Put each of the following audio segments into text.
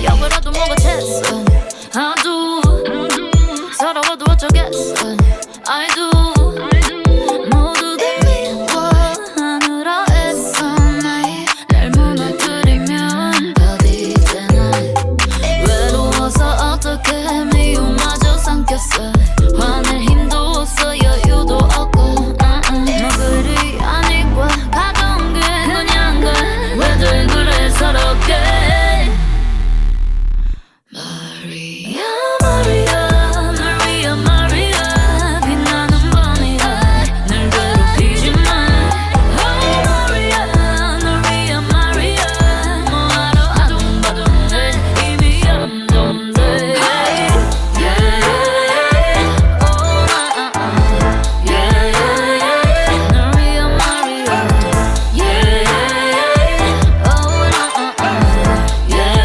여보라도 뭐가 됐어 아도 서러워도 어쩌겠어 I do 모두들 미워하느라 애써 날 무너뜨리면 어디대나 외로워서 어떻게 미움마저 삼켰어 화낼 힘도 없어 여유도 없고 뭐 그리 아니고 가벼운 게 그냥 왜들 그래 서럽게 마리아 마리아 널 위한 마리아 빛나는 밤이야 널 괴롭히지 마 Oh 마리아 널 위한 마리아 뭐하러 아둥바둥해 이미 염동돼 Hey yeah Oh yeah 널 위한 마리아 Yeah Oh yeah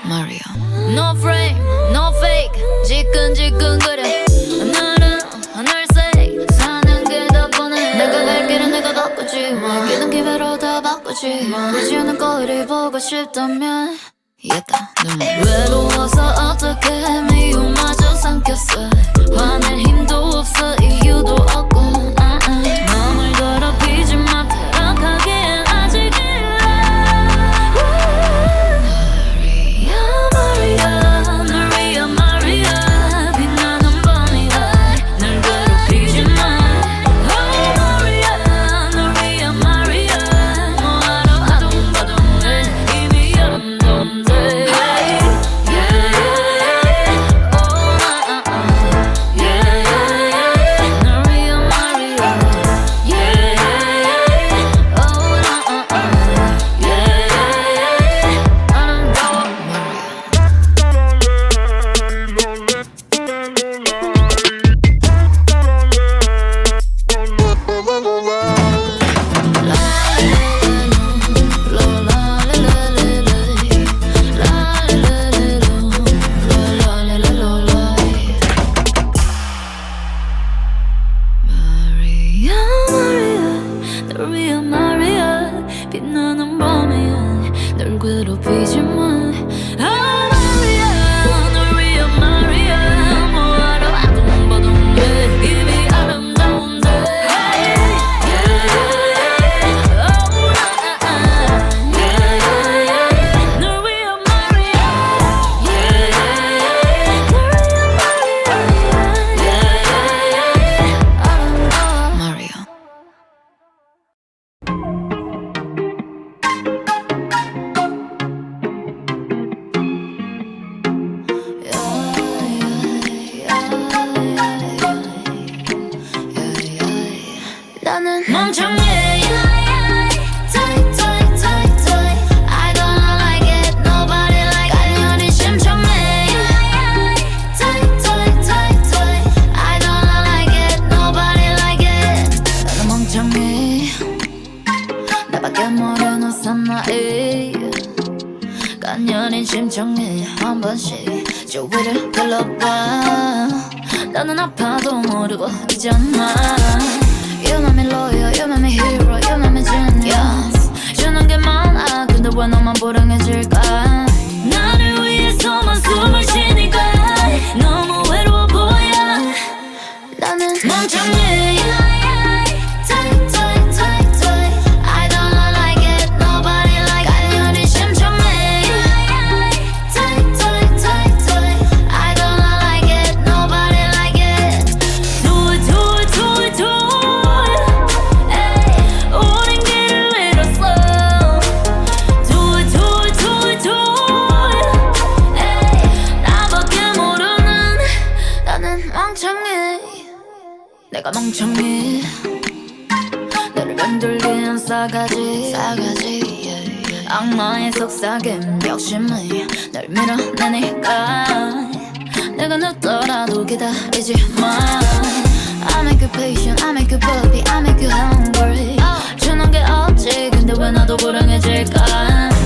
마리아 No frame, no fake 지끈지끈거려 오늘은 하늘색 사는 게 더 뻔해 내가 갈 길은 내가 바꾸지 뭐 기는 기회로 다 바꾸지 굳이 않은 거리 보고 싶다면 이겼다 외로워서 어떻게 미움마저 삼켰어 화낼 힘도 없어 이유도 없고 마음을 더럽히지 마 타락하기엔 아직이라 마리아 널 위한 마리아 빛나는 밤이야 널 괴롭히지 마 Oh 마리아 널 위한 마리아 뭐하러 아둥바둥해 이미 염동돼 Hey yeah Oh yeah 널 위한 마리아 Yeah Oh yeah 아름다워 마리아 마리아 마리아 널 위한 마리아 빛나는 밤이야 널 괴롭히지 마 아 마리아 널 위한 마리아 뭐하러 아둥바둥해 이미 아름다운데 Hey yeah Oh yeah 널 위한 마리아 Yeah 널 위한 마리아 Yeah 아름다워 마리아 나는 멍청해 Tight, tight, tight, tight. I don't like it Nobody like it 간연히 심청해 Tight, tight, tight, tight. I don't like it Nobody like it 나는 멍청해 나밖에 모르는 사나이 간연히 심청해 한 번씩 주위를 둘러봐 나는 아파도 모르고 있잖아 You make me loyal, you make me hero, you make me genius 주는 게 많아 근데 왜 너만 불행해질까 나를 위해서만 숨을 쉬니까 너무 외로워 보여 나는 멍청해 Tight, tight, tight, tight. I don't like it Nobody like it 간연히 심청해 Tight, tight, tight, tight. I don't like it Nobody like it Do it, do it, do it, do it Ay, 우린 길을 잃었어 Do it, do it, do it, do it Ay, 나밖에 모르는 나는 멍청해 내가 멍청해 너를 변돌기엔 싸가지 악마의 속삭임 욕심이 널 밀어내니까 내가 늦더라도 기다리지 마 I make you patient, I make you puppy, I make you hungry. 주는 게 없지 근데 왜 나도 불행해질까?